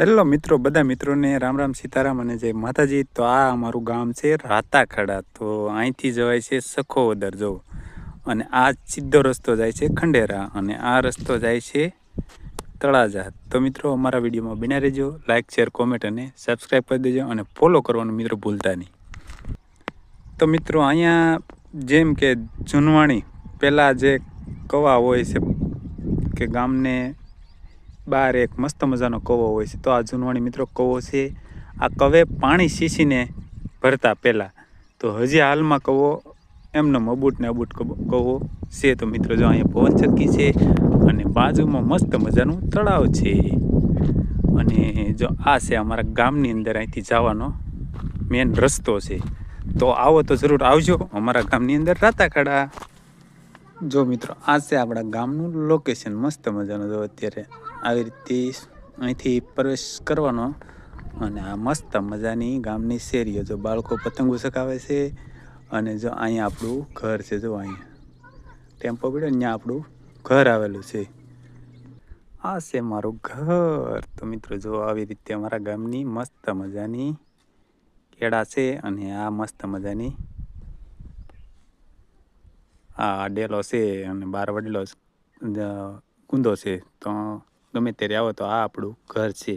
Hello મિત્રો, બધા મિત્રોને રામ રામ સીતારામ અને જય માતાજી। તો આ અમારું ગામ છે રાતાખડા। તો અહીંથી જવાય છે સખોવદર જો, અને આ સીધો રસ્તો જાય છે ખંડેરા, અને આ રસ્તો જાય છે તળાજા। તો મિત્રો અમારા વિડીયોમાં બન્યા રહેજો, લાઇક શેર કોમેન્ટ અને સબસ્ક્રાઈબ કરી દેજો, અને ફોલો કરવાનું મિત્રો ભૂલતા નહીં। તો મિત્રો અહીંયા જેમ કે જૂનવાણી પહેલાં જે કવા હોય છે કે ગામને બહાર એક મસ્ત મજાનો કવો હોય છે, તો આ જૂનવાણી મિત્રો કવો છે। આ કવે પાણી સીસીને ભરતા પહેલાં, તો હજી હાલમાં કવો એમનો અબૂટ ને અબૂટ કવો છે। તો મિત્રો જો અહીંયા પવન ચક્કી છે, અને બાજુમાં મસ્ત મજાનું તળાવ છે। અને જો આ છે અમારા ગામની અંદર અહીંથી જવાનો મેન રસ્તો છે। તો આવો તો જરૂર આવજો અમારા ગામની અંદર રાતાખડા। જો મિત્રો આ છે આપણા ગામનું લોકેશન, મસ્ત મજાનું। જો અત્યારે આવી રીતે અહીંથી પ્રવેશ કરવાનો, અને આ મસ્ત મજાની ગામની શેરીઓ, જો બાળકો પતંગો ચગાવે છે, અને જો અહીંયા આપણું ઘર છે। જો અહીંયા ટેમ્પો પડ્યો, અહીંયા આપણું ઘર આવેલું છે। આ છે મારું ઘર। તો મિત્રો જો આવી રીતે અમારા ગામની મસ્ત મજાની કેળા છે, અને આ મસ્ત મજાની આ ડેલો છે, અને બાર વડલો ગુંદો છે। તો ગમે ત્યારે આવો તો આ આપણું ઘર છે।